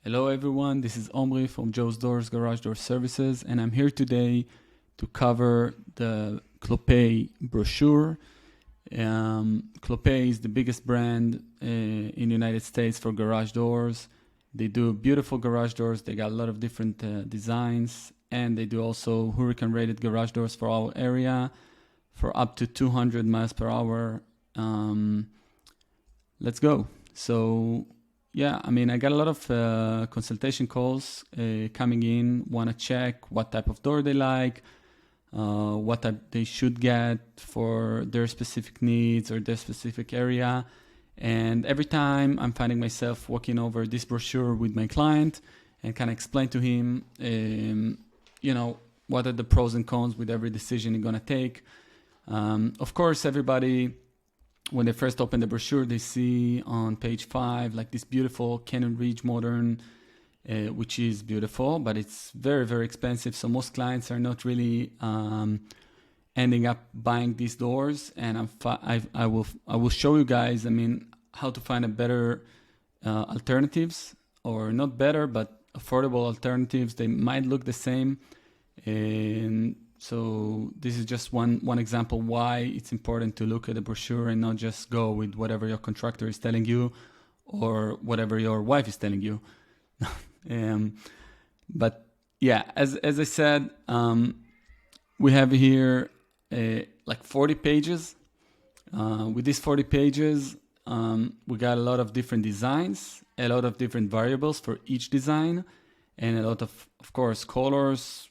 Hello everyone, this is Omri from Joe's Doors Garage Door Services, and I'm here today to cover the Clopay brochure. Clopay is the biggest brand in the United States for garage doors. They do beautiful garage doors. They got a lot of different designs, and they do also hurricane rated garage doors for our area for up to 200 miles per hour. Let's go. So yeah, I mean, I got a lot of consultation calls coming in, want to check what type of door they like, what type they should get for their specific needs or their specific area. And every time I'm finding myself walking over this brochure with my client and kind of explain to him, what are the pros and cons with every decision you're going to take. Of course, everybody, when they first open the brochure, they see on page 5 like this beautiful Canon Ridge Modern, which is beautiful, but it's very, very expensive. So most clients are not really ending up buying these doors. And I will show you guys, how to find a better alternatives, or not better, but affordable alternatives. They might look the same. And so this is just one example why it's important to look at the brochure and not just go with whatever your contractor is telling you or whatever your wife is telling you. But yeah, as I said, we have here like 40 pages. With these 40 pages, we got a lot of different designs, a lot of different variables for each design, and a lot of course, colors,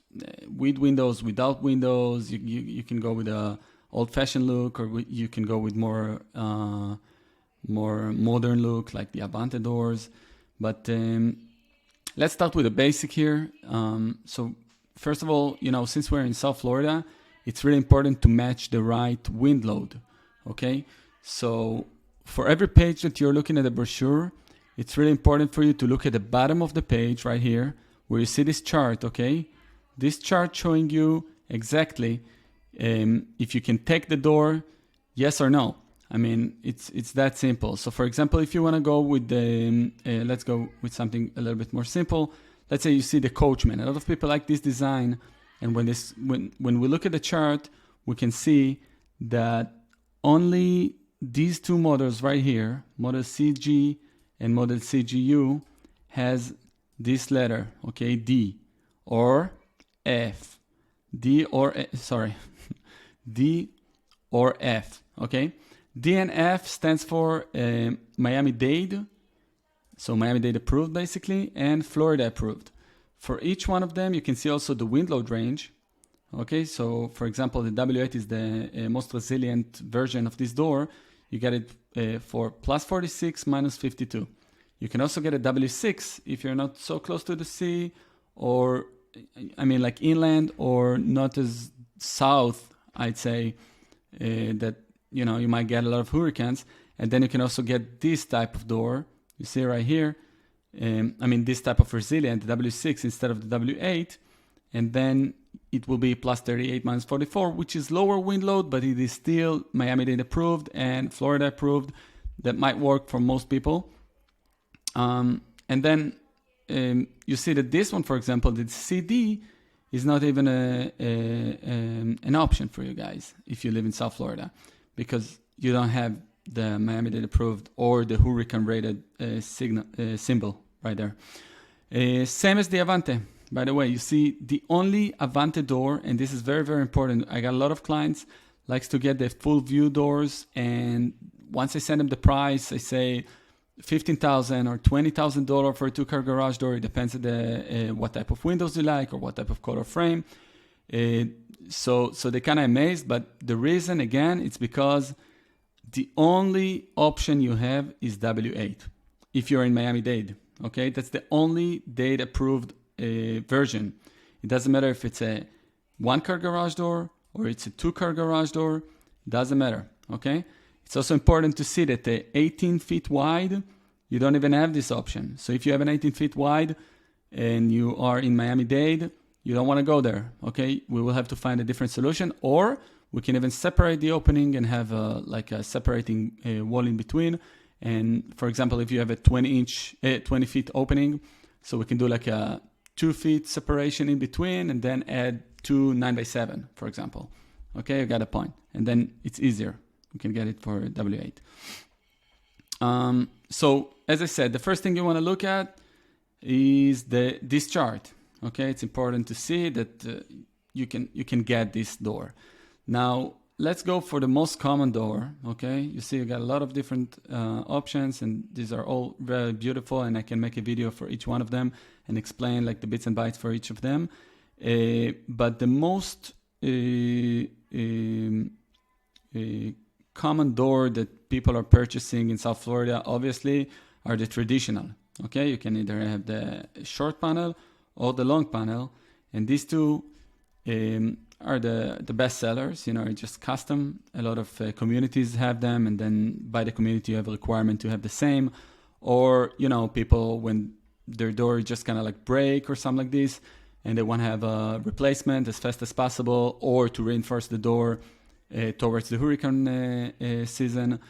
with windows, without windows. You can go with a old-fashioned look, or you can go with more modern look like the Avante Doors. But let's start with the basic here. So first of all, since we're in South Florida, it's really important to match the right wind load. Okay, so for every page that you're looking at the brochure, it's really important for you to look at the bottom of the page right here, where you see this chart. Okay. This chart showing you exactly if you can take the door, yes or no. It's that simple. So for example, if you want to go with let's go with something a little bit more simple. Let's say you see the Coachman. A lot of people like this design. And when we look at the chart, we can see that only these two models right here, model CG and model CGU, has this letter, okay, D or F, D or F, okay? D and F stands for Miami-Dade, so Miami-Dade approved basically, and Florida approved. For each one of them, you can see also the wind load range, okay? So for example, the W8 is the most resilient version of this door. You get it for plus 46, minus 52. You can also get a W6 if you're not so close to the sea, or like inland, or not as south, I'd say, that, you might get a lot of hurricanes. And then you can also get this type of door. You see right here, this type of resilient, the W6 instead of the W8. And then it will be plus 38, minus 44, which is lower wind load, but it is still Miami-Dade approved and Florida approved. That might work for most people. And then you see that this one, for example, the CD is not even an option for you guys if you live in South Florida, because you don't have the Miami-Dade approved or the hurricane rated symbol right there. Same as the Avante. By the way, you see the only Avante door, and this is very, very important. I got a lot of clients likes to get the full view doors, and once I send them the price, I say $15,000 or $20,000 for a 2-car garage door. It depends on what type of windows you like or what type of color frame. So they're kind of amazed, but the reason, again, it's because the only option you have is W8 if you're in Miami-Dade. Okay, that's the only Dade approved version. It doesn't matter if it's a 1-car garage door or it's a 2-car garage door. It doesn't matter. Okay. It's also important to see that the 18 feet wide, you don't even have this option. So if you have an 18 feet wide and you are in Miami-Dade, you don't want to go there, okay? We will have to find a different solution, or we can even separate the opening and have a separating wall in between. And for example, if you have a 20 feet opening, So we can do like a 2 feet separation in between and then add 2 9x7, for example. Okay, you got a point. And then it's easier. We can get it for W8. So as I said, the first thing you want to look at is this chart. Okay, it's important to see that you can get this door. Now let's go for the most common door. Okay, you see you got a lot of different options, and these are all very beautiful, and I can make a video for each one of them and explain like the bits and bytes for each of them. But the most common door that people are purchasing in South Florida, obviously, are the traditional. Okay, you can either have the short panel or the long panel, and these two are the best sellers. You know, it's just custom. A lot of communities have them, and then by the community you have a requirement to have the same. Or, you know, people, when their door just kind of like break or something like this, and they want to have a replacement as fast as possible, or to reinforce the door towards the hurricane season.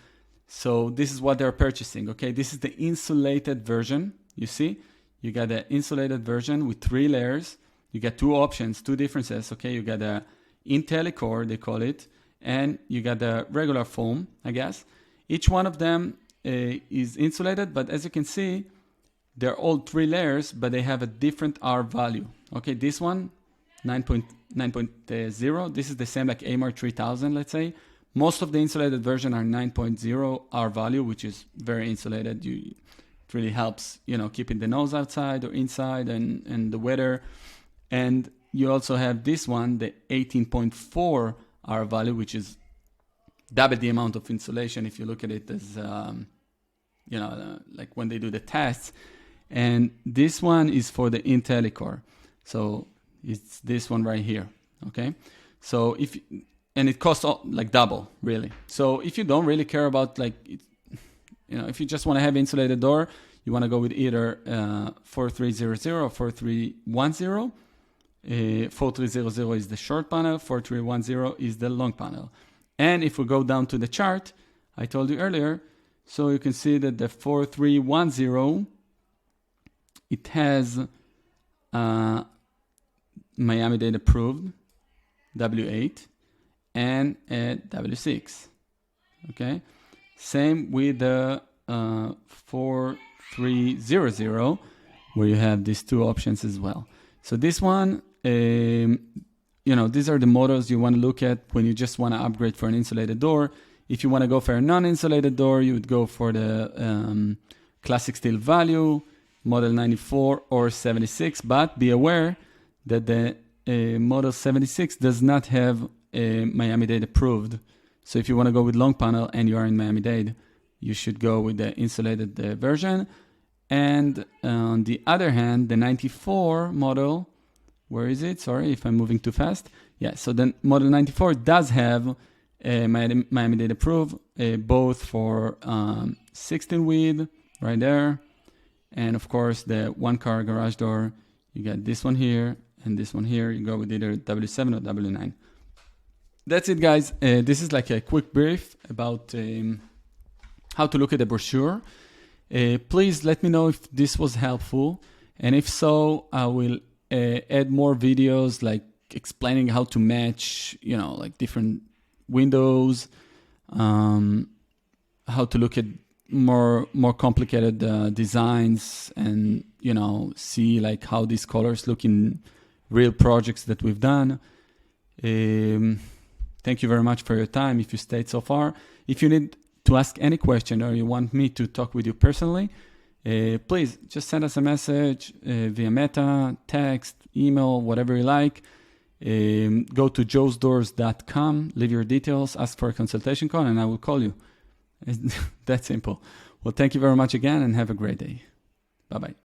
So this is what they're purchasing. Okay, this is the insulated version. You see, you got the insulated version with 3 layers. You get 2 options, 2 differences. Okay, you got the IntelliCore, they call it, and you got the regular foam, I guess. Each one of them is insulated, but as you can see, they're all 3 layers, but they have a different R value. Okay, this one, 9.0. This is the same like AMAR 3000, let's say. Most of the insulated version are 9.0 R value, which is very insulated. It really helps, you know, keeping the nose outside or inside and the weather. And you also have this one, the 18.4 R value, which is double the amount of insulation if you look at it as, you know, like when they do the tests. And this one is for the IntelliCore. So it's this one right here, okay? So and it costs like double, really. So if you don't really care about like, you know, if you just want to have insulated door, you want to go with either 4300 or 4310. 4300 is the short panel, 4310 is the long panel. And if we go down to the chart, I told you earlier, so you can see that the 4310, it has Miami-Dade approved W8 and a W6. Okay, same with the 4300, where you have these 2 options as well. So this one, you know, these are the models you want to look at when you just want to upgrade for an insulated door. If you want to go for a non-insulated door, you would go for the classic steel value, model 94 or 76, but be aware that the model 76 does not have Miami-Dade approved. So if you want to go with long panel and you are in Miami-Dade, you should go with the insulated version. And on the other hand, the 94 model, where is it? Sorry if I'm moving too fast. Yeah, so the model 94 does have Miami-Dade approved, both for 16 width right there. And of course, the 1-car garage door, you got this one here and this one here. You go with either W7 or W9. That's it, guys. This is like a quick brief about how to look at the brochure. Please let me know if this was helpful. And if so, I will add more videos like explaining how to match, you know, like different windows, how to look at more complicated designs, and, you know, see like how these colors look in real projects that we've done. Thank you very much for your time if you stayed so far. If you need to ask any question or you want me to talk with you personally, please just send us a message via Meta, text, email, whatever you like. Go to joesdoors.com, leave your details, ask for a consultation call, and I will call you. It's that simple. Well, thank you very much again, and have a great day. Bye-bye.